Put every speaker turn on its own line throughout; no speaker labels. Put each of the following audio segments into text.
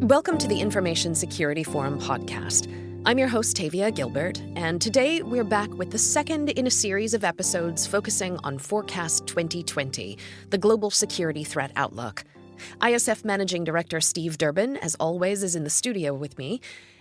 Welcome to the Information Security Forum podcast. I'm your host, Tavia Gilbert, and today we're back with the second in a series of episodes focusing on Forecast 2020, the global security threat outlook. ISF Managing Director Steve Durbin, as always, is in the studio with me.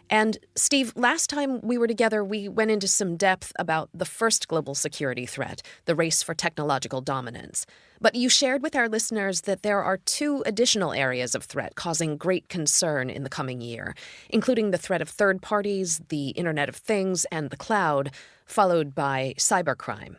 And Steve, last time we were together, we went into some depth about the first global security threat, the race for technological dominance. But you shared with our listeners that there are two additional areas of threat causing great concern in the coming year, including the threat of third parties, the Internet of Things, and the cloud, followed by cybercrime.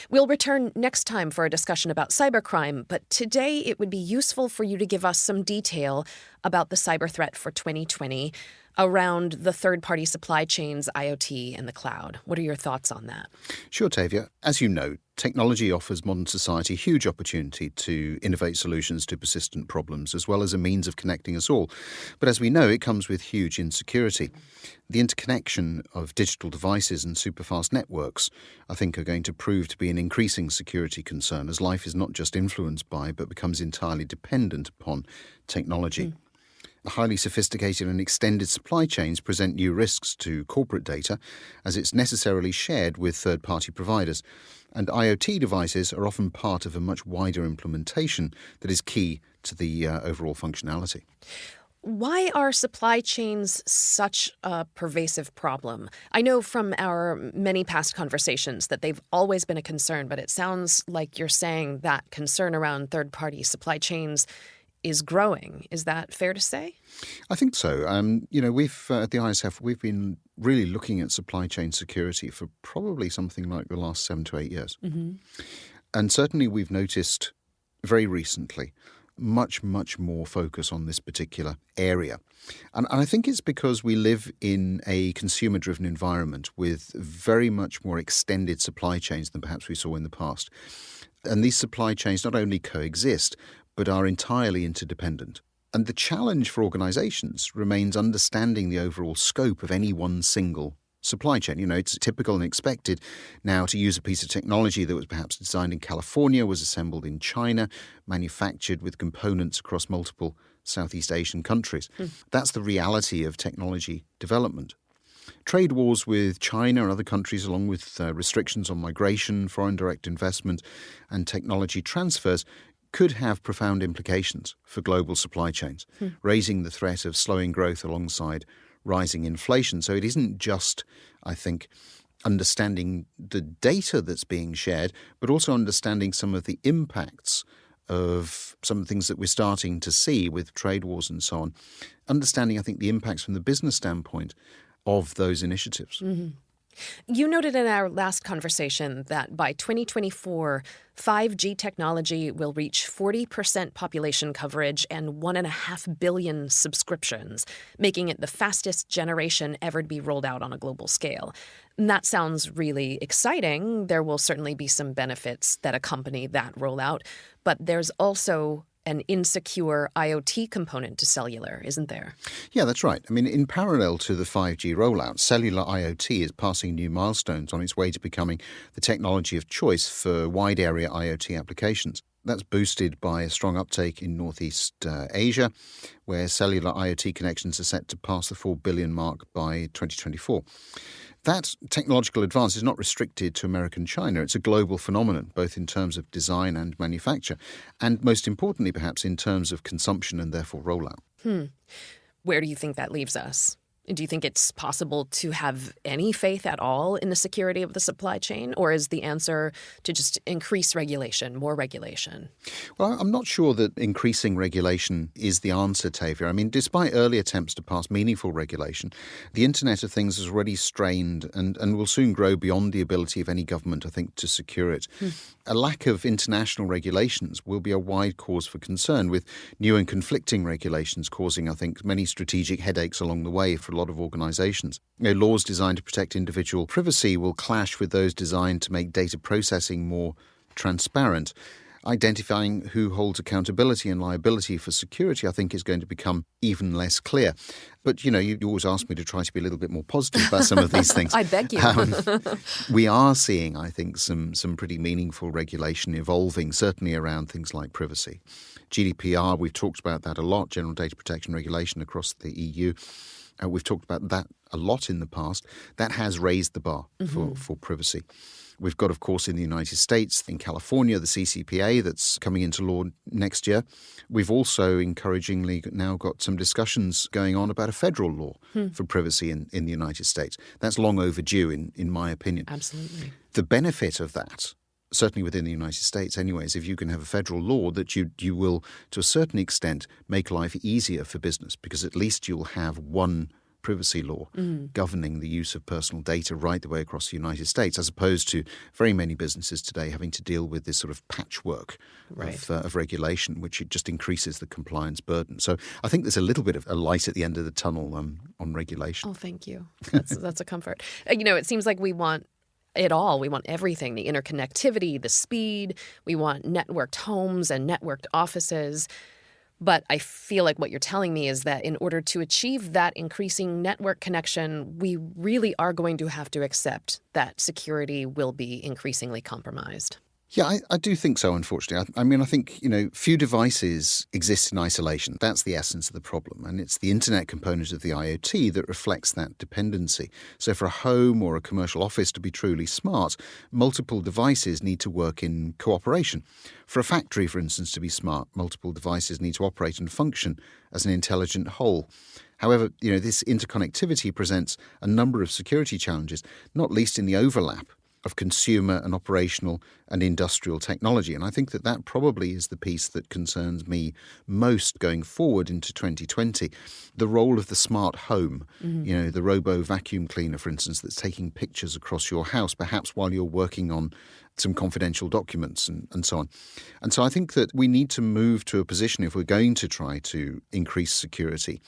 We'll return next time for a discussion about cybercrime, but today it would be useful for you to give us some detail about the cyber threat for 2020 around the third-party supply chains, IoT, and the cloud. What are your thoughts on that?
Sure, Tavia. As you know, technology offers modern society a huge opportunity to innovate solutions to persistent problems, as well as a means of connecting us all. But as we know, it comes with huge insecurity. The interconnection of digital devices and superfast networks, I think, are going to prove to be an increasing security concern as life is not just influenced by, but becomes entirely dependent upon technology. Highly sophisticated and extended supply chains present new risks to corporate data as it's necessarily shared with third-party providers. And IoT devices are often part of a much wider implementation that is key to the overall functionality.
Why are supply chains such a pervasive problem? I know from our many past conversations that they've always been a concern, but it sounds like you're saying that concern around third-party supply chains is growing. Is that fair to say?
I think so. We've at the ISF, we've been really looking at supply chain security for probably something like the last 7 to 8 years. Mm-hmm. And certainly we've noticed very recently much more focus on this particular area. And I think it's because we live in a consumer-driven environment with very much more extended supply chains than perhaps we saw in the past. And these supply chains not only coexist, but are entirely interdependent. And the challenge for organizations remains understanding the overall scope of any one single supply chain. You know, it's typical and expected now to use a piece of technology that was perhaps designed in California, was assembled in China, manufactured with components across multiple Southeast Asian countries. That's the reality of technology development. Trade wars with China and other countries, along with restrictions on migration, foreign direct investment, and technology transfers, could have profound implications for global supply chains, raising the threat of slowing growth alongside rising inflation. So it isn't just, I think, understanding the data that's being shared, but also understanding some of the impacts of some of the things that we're starting to see with trade wars and so on. Understanding, I think, the impacts from the business standpoint of those initiatives. Mm-hmm.
You noted in our last conversation that by 2024, 5G technology will reach 40% population coverage and 1.5 billion subscriptions, making it the fastest generation ever to be rolled out on a global scale. And that sounds really exciting. There will certainly be some benefits that accompany that rollout, but there's also an insecure IoT component to cellular, isn't there?
Yeah, that's right. I mean, in parallel to the 5G rollout, cellular IoT is passing new milestones on its way to becoming the technology of choice for wide area IoT applications. That's boosted by a strong uptake in Northeast Asia, where cellular IoT connections are set to pass the 4 billion mark by 2024. That technological advance is not restricted to America and China. It's a global phenomenon, both in terms of design and manufacture, and most importantly, perhaps, in terms of consumption and therefore rollout.
Where do you think that leaves us? Do you think it's possible to have any faith at all in the security of the supply chain? Or is the answer to just increase regulation, more regulation?
Well, I'm not sure that increasing regulation is the answer, Tavia. I mean, despite early attempts to pass meaningful regulation, the Internet of Things is already strained and will soon grow beyond the ability of any government, I think, to secure it. A lack of international regulations will be a wide cause for concern, with new and conflicting regulations causing, I think, many strategic headaches along the way for a lot of organizations. Laws designed to protect individual privacy will clash with those designed to make data processing more transparent. identifying who holds accountability and liability for security, I think, is going to become even less clear. But, you always ask me to try to be a little bit more positive about some of these things.
I beg you.
We are seeing, I think, some pretty meaningful regulation evolving, certainly around things like privacy. GDPR, we've talked about that a lot, General Data Protection Regulation across the EU. We've talked about that a lot in the past. That has raised the bar for privacy. We've got, of course, in the United States, in California, the CCPA that's coming into law next year. We've also encouragingly now got some discussions going on about a federal law for privacy in the United States. That's long overdue, in my opinion.
Absolutely.
The benefit of that, certainly within the United States anyways, if you can have a federal law that you will, to a certain extent, make life easier for business, because at least you'll have one privacy law governing the use of personal data right the way across the United States, as opposed to very many businesses today having to deal with this sort of patchwork of regulation, which it just increases the compliance burden. So I think there's a little bit of a light at the end of the tunnel on regulation.
Oh, thank you. That's a comfort. It seems like we want it all. We want everything, the interconnectivity, the speed. We want networked homes and networked offices. But I feel like what you're telling me is that in order to achieve that increasing network connection, we really are going to have to accept that security will be increasingly compromised.
Yeah, I do think so, unfortunately. I think, few devices exist in isolation. That's the essence of the problem. And it's the internet component of the IoT that reflects that dependency. So for a home or a commercial office to be truly smart, multiple devices need to work in cooperation. For a factory, for instance, to be smart, multiple devices need to operate and function as an intelligent whole. However, this interconnectivity presents a number of security challenges, not least in the overlap of consumer and operational and industrial technology. And I think that probably is the piece that concerns me most going forward into 2020. The role of the smart home, the robo vacuum cleaner, for instance, that's taking pictures across your house, perhaps while you're working on some confidential documents and so on. And so I think that we need to move to a position, if we're going to try to increase security,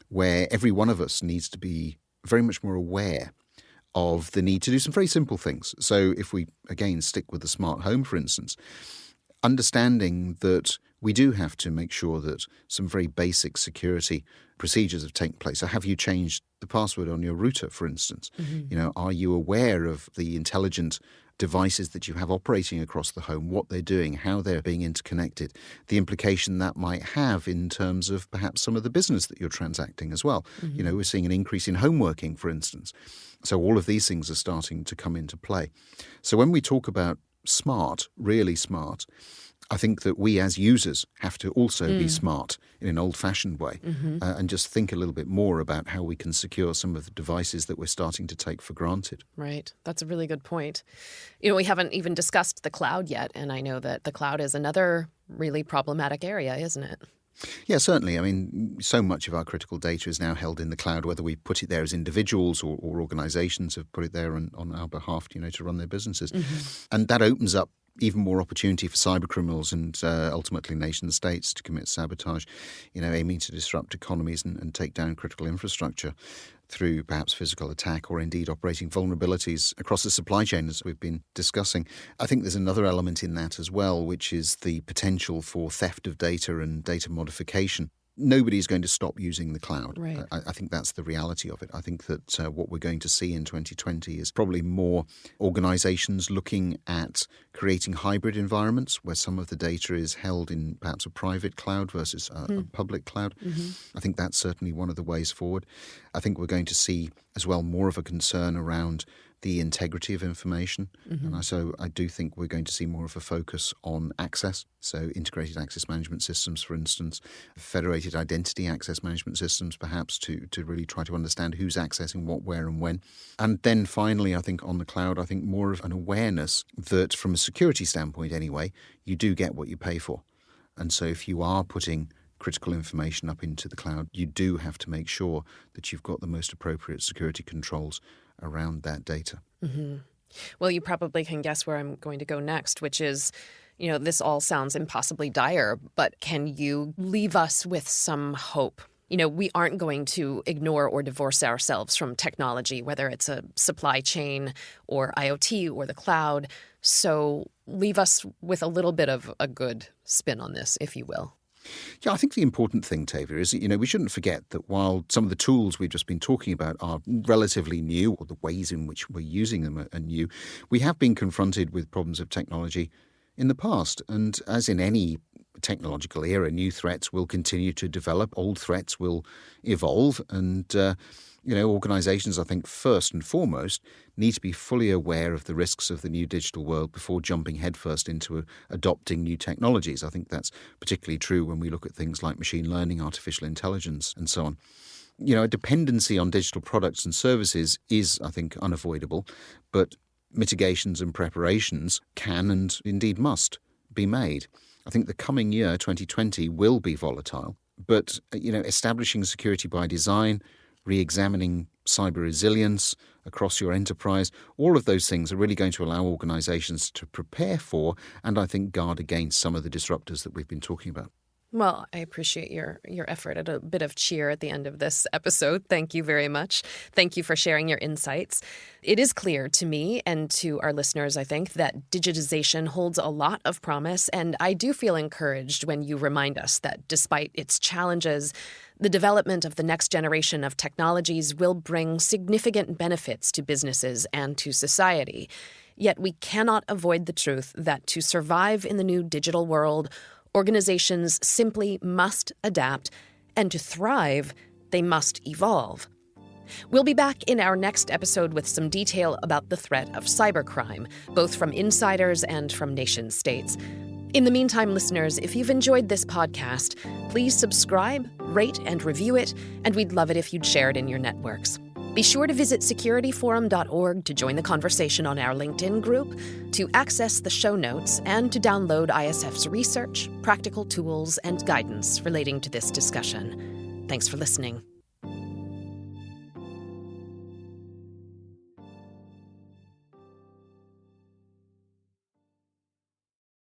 where every one of us needs to be very much more aware of the need to do some very simple things. So if we, again, stick with the smart home, for instance, understanding that we do have to make sure that some very basic security procedures have taken place. So have you changed the password on your router, for instance? Are you aware of the intelligent devices that you have operating across the home, what they're doing, how they're being interconnected, the implication that might have in terms of perhaps some of the business that you're transacting as well. We're seeing an increase in home working, for instance. So all of these things are starting to come into play. So when we talk about smart, really smart, I think that we as users have to also be smart in an old-fashioned way and just think a little bit more about how we can secure some of the devices that we're starting to take for granted. Right.
That's a really good point. We haven't even discussed the cloud yet, and I know that the cloud is another really problematic area, isn't it?
Yeah, certainly. So much of our critical data is now held in the cloud, whether we put it there as individuals or organizations have put it there on our behalf, to run their businesses. And that opens up even more opportunity for cybercriminals and ultimately nation states to commit sabotage, aiming to disrupt economies and take down critical infrastructure through perhaps physical attack or indeed operating vulnerabilities across the supply chain, as we've been discussing. I think there's another element in that as well, which is the potential for theft of data and data modification. Nobody's going to stop using the cloud.
Right.
I think that's the reality of it. I think that what we're going to see in 2020 is probably more organizations looking at creating hybrid environments where some of the data is held in perhaps a private cloud versus a public cloud. I think that's certainly one of the ways forward. I think we're going to see as well more of a concern around the integrity of information. And so I do think we're going to see more of a focus on access. So integrated access management systems, for instance, federated identity access management systems, perhaps to really try to understand who's accessing what, where and when. And then finally, I think on the cloud, I think more of an awareness that from a security standpoint anyway, you do get what you pay for. And so if you are putting critical information up into the cloud, you do have to make sure that you've got the most appropriate security controls around that data.
Well, you probably can guess where I'm going to go next, which is, this all sounds impossibly dire, but can you leave us with some hope? We aren't going to ignore or divorce ourselves from technology, whether it's a supply chain or IoT or the cloud. So leave us with a little bit of a good spin on this, if you will.
Yeah, I think the important thing, Tavia, is that, we shouldn't forget that while some of the tools we've just been talking about are relatively new, or the ways in which we're using them are new, we have been confronted with problems of technology in the past. And as in any technological era, new threats will continue to develop, old threats will evolve, and organizations, I think, first and foremost, need to be fully aware of the risks of the new digital world before jumping headfirst into adopting new technologies. I think that's particularly true when we look at things like machine learning, artificial intelligence, and so on. A dependency on digital products and services is, I think, unavoidable, but mitigations and preparations can and indeed must be made. I think the coming year, 2020, will be volatile, but, establishing security by design, re-examining cyber resilience across your enterprise, all of those things are really going to allow organizations to prepare for and, I think, guard against some of the disruptors that we've been talking about.
Well, I appreciate your effort at a bit of cheer at the end of this episode. Thank you very much. Thank you for sharing your insights. It is clear to me and to our listeners, I think, that digitization holds a lot of promise, and I do feel encouraged when you remind us that despite its challenges, the development of the next generation of technologies will bring significant benefits to businesses and to society. Yet we cannot avoid the truth that to survive in the new digital world, organizations simply must adapt, and to thrive, they must evolve. We'll be back in our next episode with some detail about the threat of cybercrime, both from insiders and from nation-states. In the meantime, listeners, if you've enjoyed this podcast, please subscribe, rate, and review it, and we'd love it if you'd share it in your networks. Be sure to visit securityforum.org to join the conversation on our LinkedIn group, to access the show notes, and to download ISF's research, practical tools, and guidance relating to this discussion. Thanks for listening.